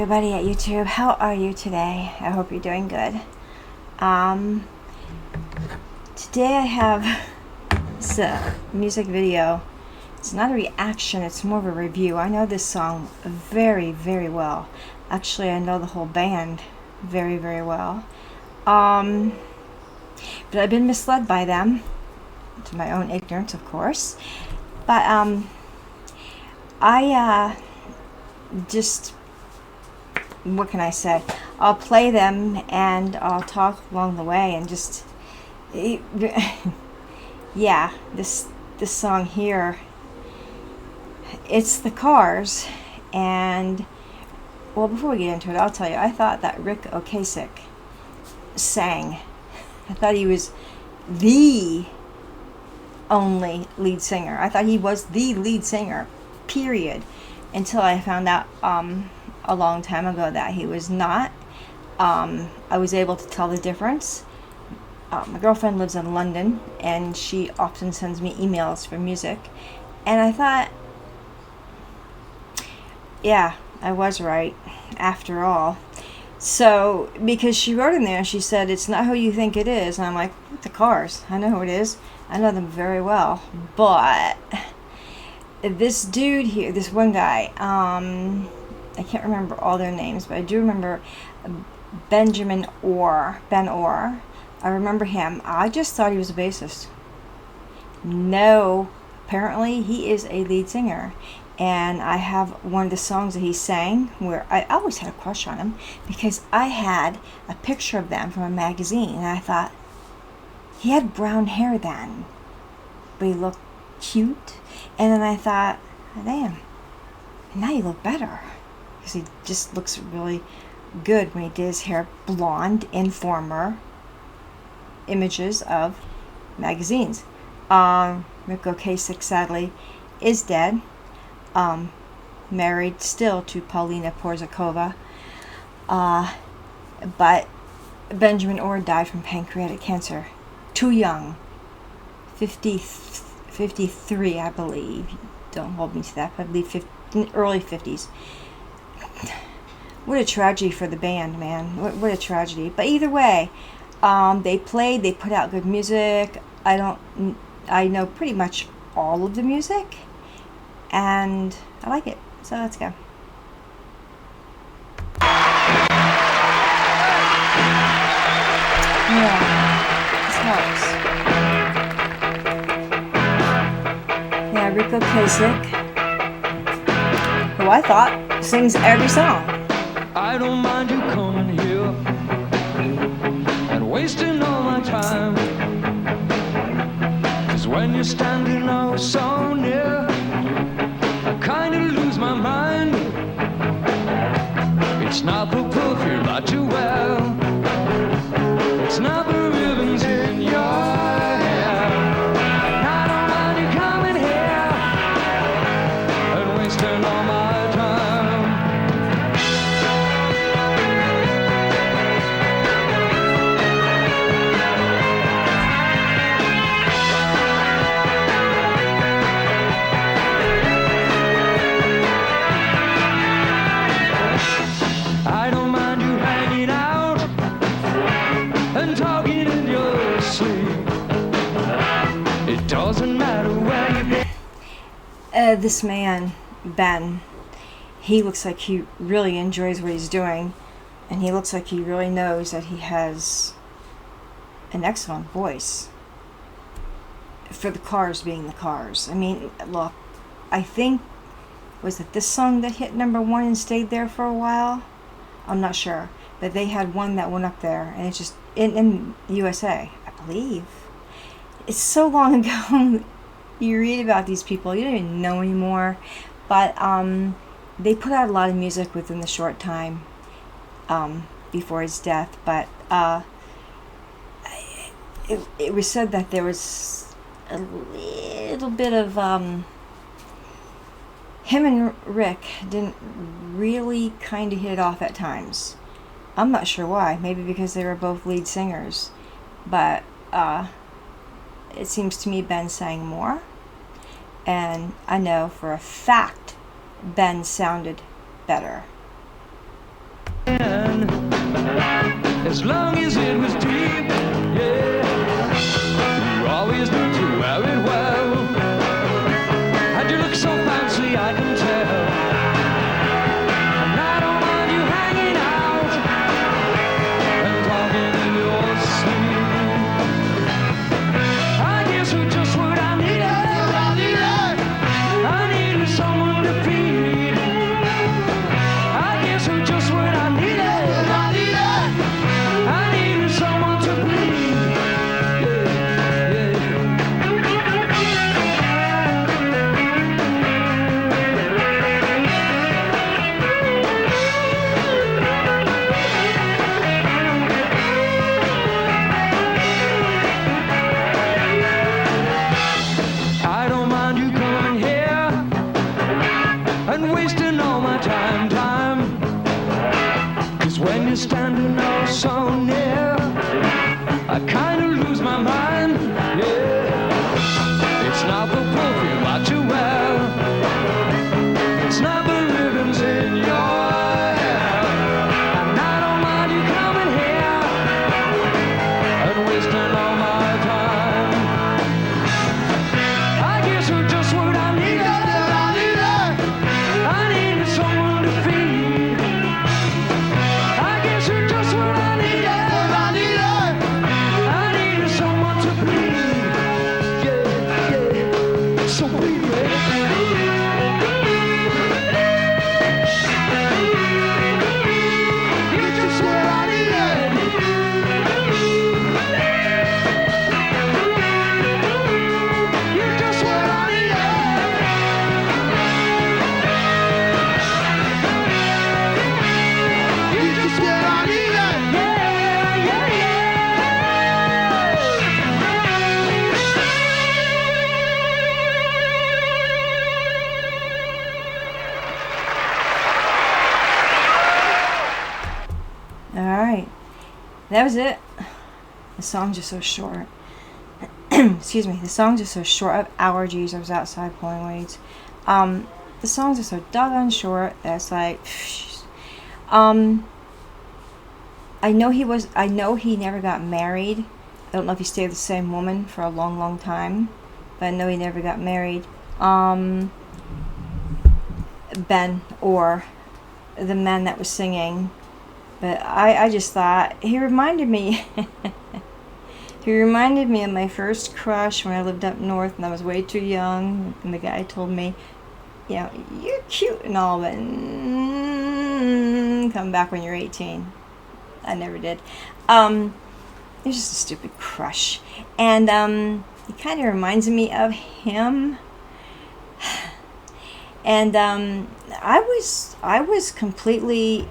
everybody at YouTube. How are you today? I hope you're doing good. Today I have this music video. It's not a reaction, it's more of a review. I know this song very, very well. Actually, I know the whole band very, very well. But I've been misled by them, to my own ignorance, of course. But I just, what can I say? I'll play them and I'll talk along the way and just, yeah, this song here, it's the Cars. And well, before we get into it, I'll tell you, I thought that Ric Ocasek sang. I thought he was the only lead singer. I thought he was the lead singer, period, until I found out a long time ago that he was not. I was able to tell the difference. My girlfriend lives in London, and she often sends me emails for music, and I thought, yeah, I was right after all. So, because she wrote in there, she said, it's not who you think it is. And I'm like, the Cars. I know who it is. I know them very well. But this dude here, this one guy, I can't remember all their names, but I do remember Ben Orr. I remember him. I just thought he was a bassist. No, apparently he is a lead singer. And I have one of the songs that he sang where I always had a crush on him because I had a picture of them from a magazine, and I thought, he had brown hair then, but he looked cute. And then I thought, oh, damn, now you look better, because he just looks really good when he did his hair blonde in former images of magazines. Ric Ocasek, sadly, is dead. Married still to Paulina, but Ben Orr died from pancreatic cancer. Too young. 53, I believe. Don't hold me to that, but I believe early 50s. What a tragedy for the band, man. What a tragedy. But either way, they put out good music. I know pretty much all of the music, and I like it. So let's go. Yeah, this helps. Yeah, Ric Ocasek, who I thought sings every song. I don't mind you coming here and wasting all my time, 'cause when you're standing out so near, I kinda lose my mind. It's not the perfume that you wear, it's not the ribbons in your hair. I don't mind you coming here and wasting all my time. I don't mind you hanging out and talking in your sleep. It doesn't matter where you've been. This man, Ben, he looks like he really enjoys what he's doing, and he looks like he really knows that he has an excellent voice for the Cars being the Cars. I mean, look, I think, was it this song that hit #1 and stayed there for a while? I'm not sure, but they had one that went up there, and it's just in USA, I believe. It's so long ago. You read about these people, you don't even know anymore. But they put out a lot of music within the short time before his death. But it was said that there was a little bit of him and Rick didn't really kind of hit it off at times. I'm not sure why. Maybe because they were both lead singers. But it seems to me Ben sang more. And I know for a fact Ben sounded better. as long as it was deep. Yeah, you always knew to wear it well, and you look so fancy, I can tell. And I don't mind you hanging out and talking in your sleep. I guess you're just what I needed. I needed someone to feed. I guess you're just what I needed. I needed someone to bleed. I don't mind you coming here and wasting all my time. 'Cause when you're standing oh so near, I kind of lose my mind. Yeah, it's not the perfume that you wear, it's not the ribbons in your hair. And I don't mind you coming here and wasting all my time. I guess you're just what I needed. I needed someone to feed. I guess you're just what I needed. I needed someone to bleed. Yeah, so bleed, you're just what I needed. You're just what I needed. You're just what I needed. Yeah, yeah, All right, that was it. The songs are so short. Excuse me. The songs are so short. I have allergies. I was outside pulling weeds. The songs are so doggone short. That's like, I know he never got married. I don't know if he stayed with the same woman for a long, long time, but I know he never got married. Ben Orr, the man that was singing. But I just thought he reminded me he reminded me of my first crush when I lived up north and I was way too young, and the guy told me, you know, you're cute and all, but come back when you're 18. I never did. It was just a stupid crush. And it kind of reminds me of him. And I was completely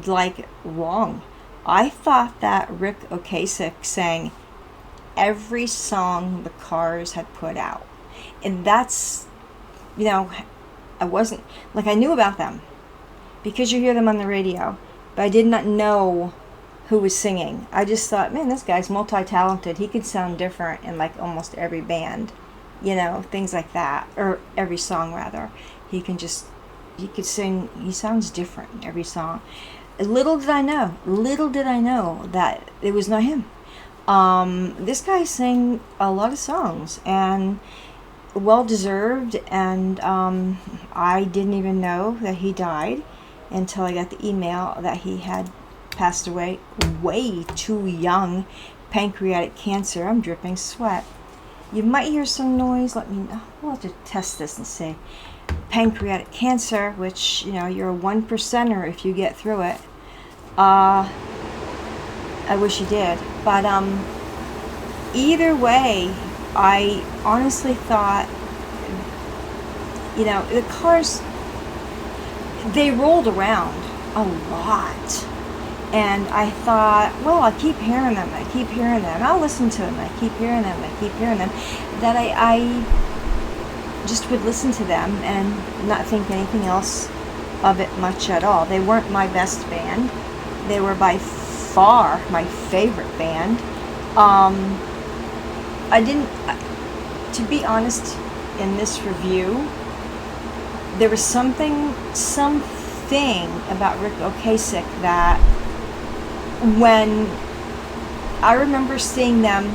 like wrong. I thought that Ric Ocasek sang every song the Cars had put out, and that's, you know, I wasn't like, I knew about them because you hear them on the radio, but I did not know who was singing. I just thought, man, this guy's multi-talented. He could sound different in like almost every band, you know, things like that, or every song rather. He could sing. He sounds different in every song. Little did I know that it was not him. This guy sang a lot of songs, and well deserved, and I didn't even know that he died until I got the email that he had passed away way too young, pancreatic cancer. I'm dripping sweat. You might hear some noise. Let me know. We'll have to test this and see. Pancreatic cancer, which, you know, you're a 1%er if you get through it. I wish you did, but either way, I honestly thought, you know, the Cars, they rolled around a lot, and I thought, well, I keep hearing them, I'll listen to them, I keep hearing them, that I just would listen to them and not think anything else of it much at all. They weren't my best band. They were by far my favorite band. To be honest, in this review, there was something about Ric Ocasek that when I remember seeing them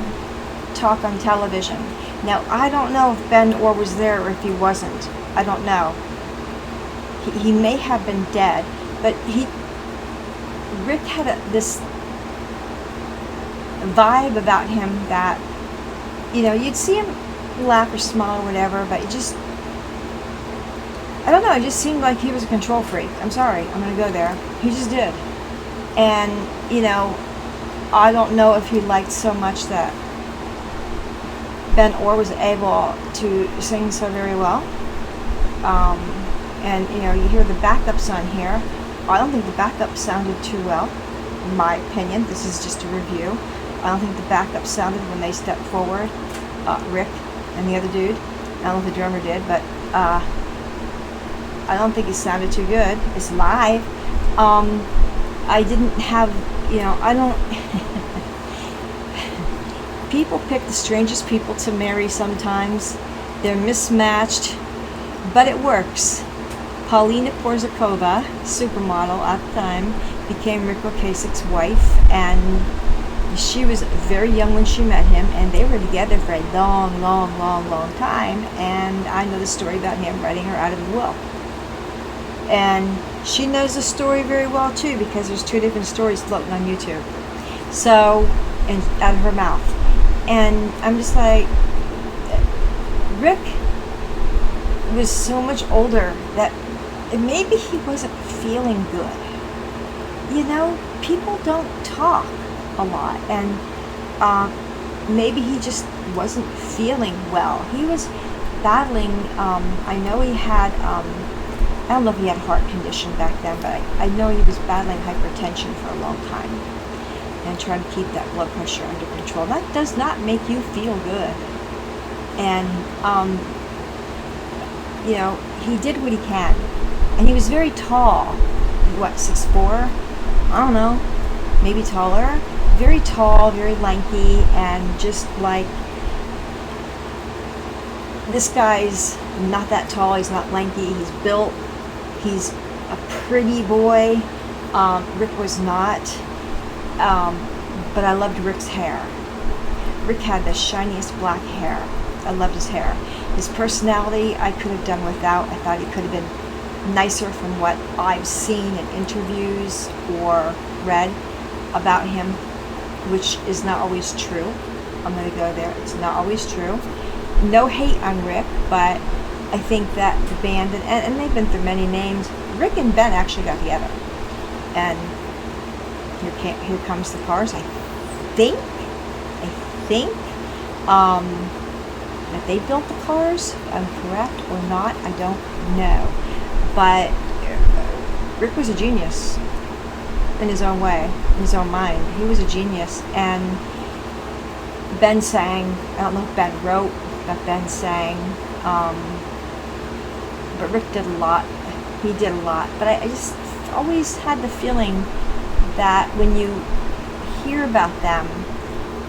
talk on television. Now, I don't know if Ben Orr was there or if he wasn't. I don't know. He may have been dead, but Rick had this vibe about him that, you'd see him laugh or smile or whatever, but I don't know, it just seemed like he was a control freak. I'm sorry, I'm going to go there. He just did. And, I don't know if he liked so much that Ben Orr was able to sing so very well. And, you hear the backups on here. I don't think the backup sounded too well, in my opinion. This is just a review. I don't think the backup sounded when they stepped forward, Rick and the other dude. I don't know if the drummer did, but I don't think it sounded too good. It's live. I didn't have, I don't... People pick the strangest people to marry sometimes. They're mismatched, but it works. Paulina Porzakova, supermodel at the time, became Ric Ocasek's wife, and she was very young when she met him, and they were together for a long, long, long, long time, and I know the story about him writing her out of the will. And she knows the story very well too, because there's 2 different stories floating on YouTube. So, and out of her mouth. And I'm just like, Rick was so much older that maybe he wasn't feeling good. People don't talk a lot, and maybe he just wasn't feeling well. He was battling, I know he had, I don't know if he had a heart condition back then, but I know he was battling hypertension for a long time and trying to keep that blood pressure under control. That does not make you feel good. And, he did what he can. And he was very tall. What, 6'4"? I don't know. Maybe taller. Very tall, very lanky, and just like, this guy's not that tall, he's not lanky, he's built, he's a pretty boy. Rick was not, but I loved Rick's hair. Rick had the shiniest black hair. I loved his hair. His personality I could have done without. I thought he could have been nicer from what I've seen in interviews or read about him, which is not always true. I'm going to go there. It's not always true. No hate on Rick, but I think that the band, and they've been through many names, Rick and Ben actually got together. And here comes the Cars. I think that they built the Cars. If I'm correct or not, I don't know. But Rick was a genius in his own way, in his own mind. He was a genius. And Ben sang. I don't know if Ben wrote, but Ben sang. But Rick did a lot. He did a lot. But I just always had the feeling that when you hear about them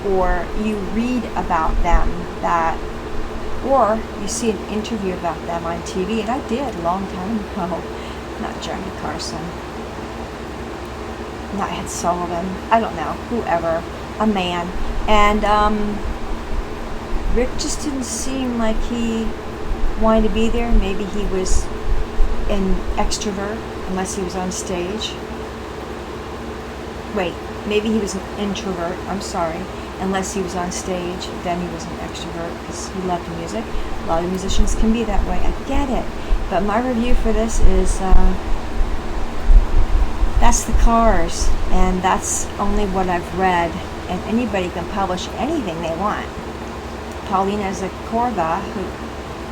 or you read about them, that, or you see an interview about them on TV, and I did a long time ago, not Johnny Carson, not Ed Sullivan, I don't know, whoever, a man, and Rick just didn't seem like he wanted to be there. Maybe he was an extrovert, unless he was on stage. Wait, maybe he was an introvert, I'm sorry, unless he was on stage, then he was an extrovert because he loved music. A lot of musicians can be that way, I get it. But my review for this is, that's the Cars, and that's only what I've read, and anybody can publish anything they want. Paulina Zakharova,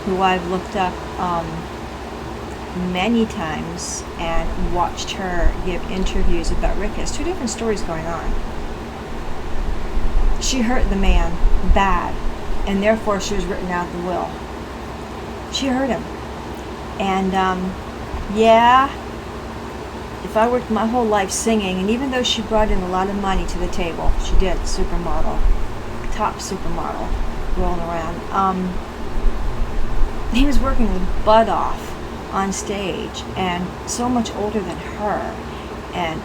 who I've looked up many times and watched her give interviews about Rick, has 2 different stories going on. She hurt the man bad, and therefore she was written out of the will. She hurt him. And yeah, if I worked my whole life singing, and even though she brought in a lot of money to the table, she did, supermodel, top supermodel, rolling around, he was working his butt off on stage, and so much older than her, And,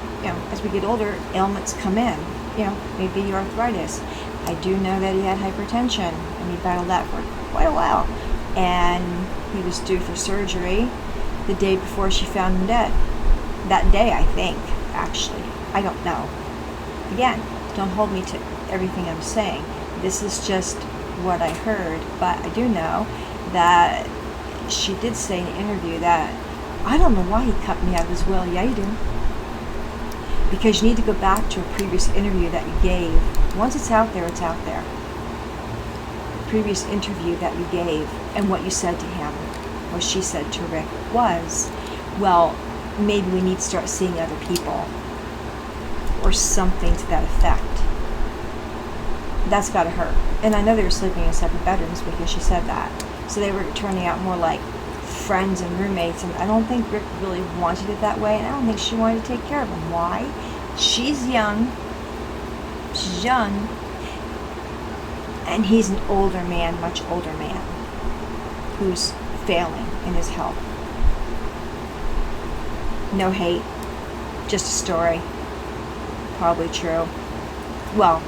as we get older, ailments come in. Maybe arthritis. I do know that he had hypertension, and he battled that for quite a while. And he was due for surgery the day before she found him dead. That day, I think, actually. I don't know. Again, don't hold me to everything I'm saying. This is just what I heard, but I do know that she did say in an interview that, I don't know why he cut me out of his will. Yeah, you do. Because you need to go back to a previous interview that you gave. Once it's out there, it's out there. The previous interview that you gave and what you said to him, what she said to Rick was, well, maybe we need to start seeing other people, or something to that effect. That's gotta hurt. And I know they were sleeping in separate bedrooms because she said that. So they were turning out more like friends and roommates, and I don't think Rick really wanted it that way, and I don't think she wanted to take care of him. Why? She's young, and he's an older man, much older man, who's failing in his health. No hate, just a story. Probably true. Well,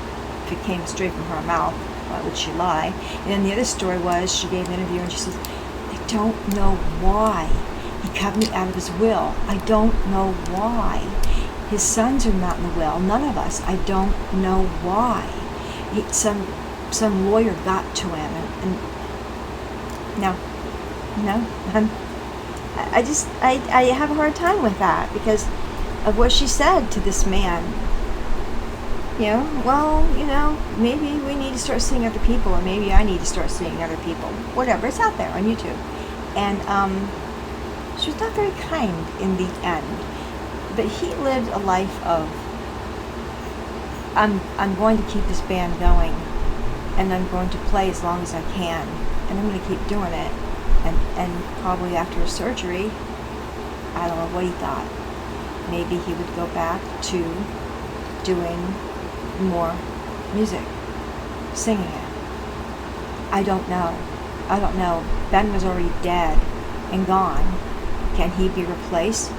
if it came straight from her mouth, why would she lie? And then the other story was, she gave an interview and she says, I don't know why he cut me out of his will. I don't know why. His sons are not in the will. None of us. I don't know why. Some lawyer got to him, and no, I have a hard time with that because of what she said to this man. Maybe we need to start seeing other people, or maybe I need to start seeing other people. Whatever, it's out there on YouTube. And she was not very kind in the end. But he lived a life of, I'm going to keep this band going, and I'm going to play as long as I can, and I'm going to keep doing it. And probably after his surgery, I don't know what he thought. Maybe he would go back to doing more music, singing it. I don't know. Ben was already dead and gone. Can he be replaced?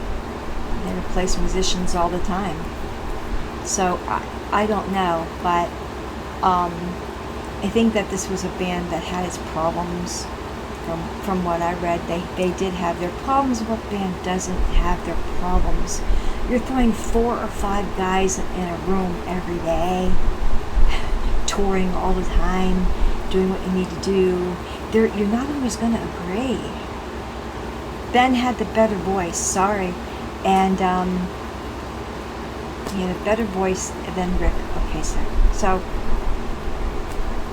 They replace musicians all the time. So I don't know, but I think that this was a band that had its problems. From what I read, they did have their problems. What band doesn't have their problems? You're throwing 4 or 5 guys in a room every day, touring all the time, doing what you need to do. You're not always going to agree. Ben had the better voice, sorry, and he had a better voice than Ric Ocasek. So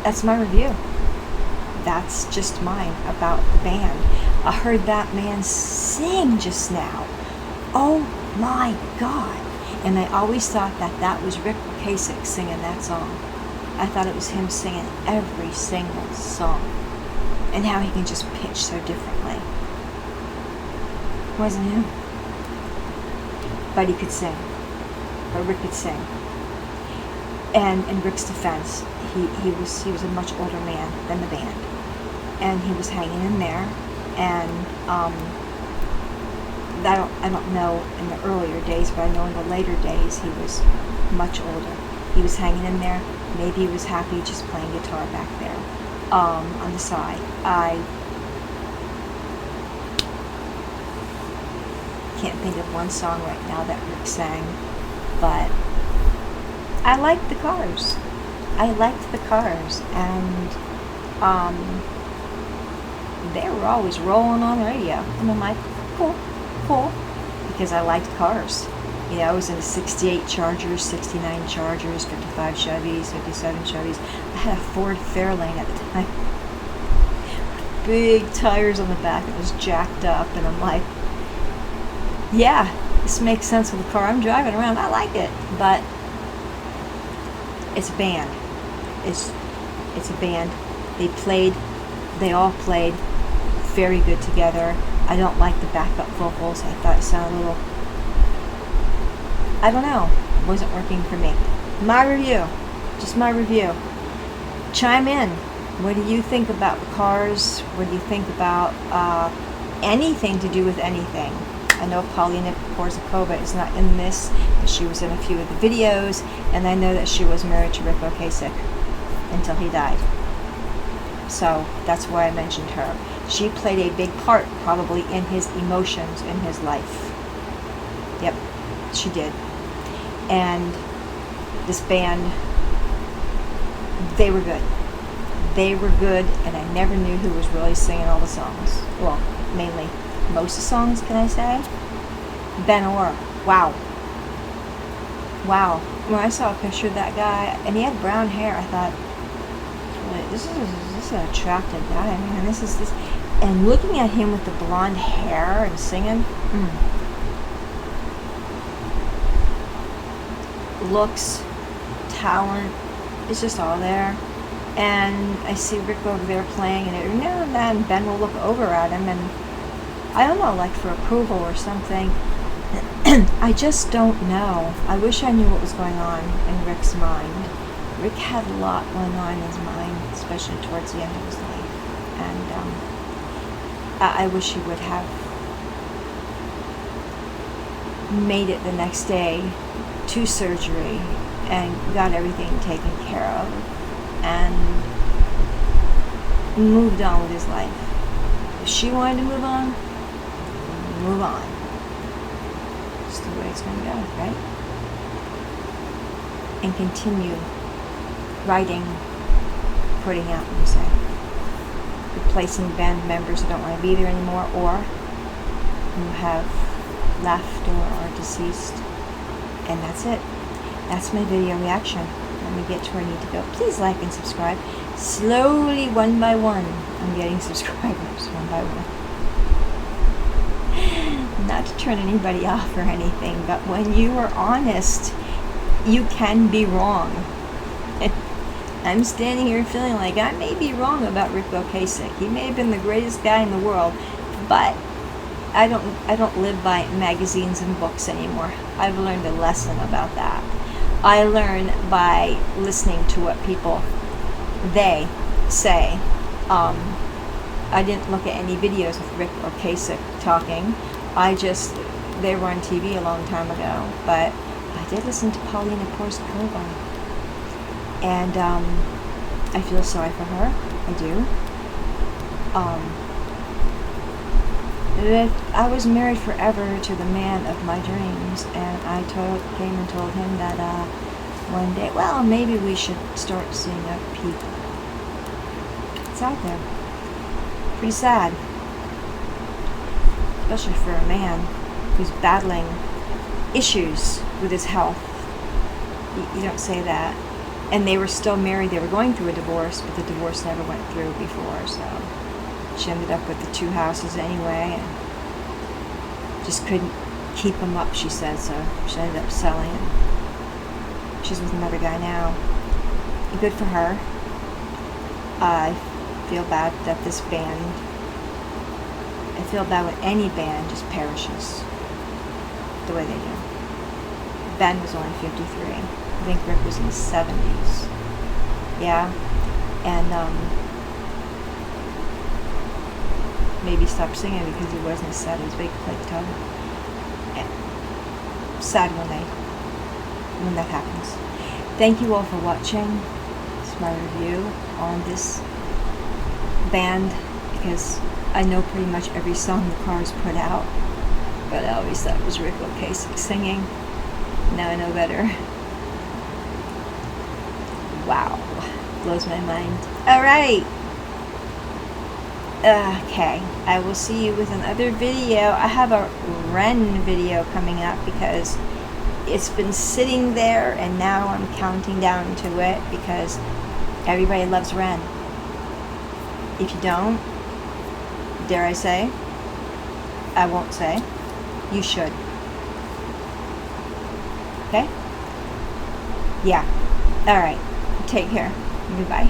that's my review. That's just mine about the band. I heard that man sing just now. Oh my God. And I always thought that was Ric Ocasek singing that song. I thought it was him singing every single song. And how he can just pitch so differently. It wasn't him. But he could sing. But Rick could sing. And in Rick's defense, he was a much older man than the band. And he was hanging in there, and I don't know in the earlier days, but I know in the later days he was much older. He was hanging in there. Maybe he was happy just playing guitar back there on the side. I can't think of one song right now that Rick sang, but I liked the Cars. And they were always rolling on the radio. And I'm like, cool, because I liked Cars. I was into 68 Chargers, 69 Chargers, 55 Chevys, 57 Chevys. I had a Ford Fairlane at the time. Big tires on the back. It was jacked up, and I'm like, yeah, this makes sense with the car I'm driving around. I like it, but it's a band. It's a band. They all played very good together. I don't like the backup vocals. I thought it sounded a little, I don't know, it wasn't working for me. My review, just my review. Chime in. What do you think about Cars? What do you think about anything to do with anything? I know Paulina Korzakova is not in this, but she was in a few of the videos, and I know that she was married to Ric Ocasek until he died. So that's why I mentioned her. She played a big part, probably, in his emotions in his life. Yep, she did. And this band, they were good. They were good, and I never knew who was really singing all the songs. Well, mainly most of the songs, can I say? Ben Orr. Wow. Wow. When I saw a picture of that guy, and he had brown hair, I thought, this is an attractive guy, man. This is this. And looking at him with the blonde hair and singing, looks, talent, it's just all there. And I see Rick over there playing, and every now and then Ben will look over at him, and I don't know, like for approval or something. I just don't know. I wish I knew what was going on in Rick's mind. Rick had a lot going on in his mind, especially towards the end of his life. And I wish he would have made it the next day to surgery and got everything taken care of and moved on with his life. If she wanted to move on, move on. It's the way it's going to go, right? And continue writing, putting out music, replacing band members who don't want to be there anymore or who have left or are deceased. And that's it. That's my video reaction. Let me get to where I need to go. Please like and subscribe. Slowly, one by one, I'm getting subscribers, one by one. Not to turn anybody off or anything, but when you are honest, you can be wrong. I'm standing here feeling like I may be wrong about Ric Ocasek. He may have been the greatest guy in the world, but I don't live by magazines and books anymore. I've learned a lesson about that. I learn by listening to what people, they say. I didn't look at any videos with Ric Ocasek talking. They were on TV a long time ago, but I did listen to Paulina Korzakova. And I feel sorry for her. I do. I was married forever to the man of my dreams, and I came and told him that one day, well, maybe we should start seeing other people. It's out there. Pretty sad. Especially for a man who's battling issues with his health. You don't say that. And they were still married. They were going through a divorce, but the divorce never went through before, so she ended up with the 2 houses anyway, and just couldn't keep them up, she said, so she ended up selling, and she's with another guy now. Good for her. I feel bad that this band, I feel bad when any band just perishes the way they do. Ben was only 53. I think Rick was in his 70s. Yeah. And maybe stopped singing because he was in his 70s, but he could play guitar. Yeah. Sad when that happens. Thank you all for watching. It's my review on this band, because I know pretty much every song the Cars put out, but I always thought it was Ric Ocasek singing. Now I know better. Wow. Blows my mind. Alright. Okay. I will see you with another video. I have a Ren video coming up because it's been sitting there and now I'm counting down to it because everybody loves Ren. If you don't, dare I say, I won't say, you should. Okay? Yeah. Alright. Take care. Goodbye.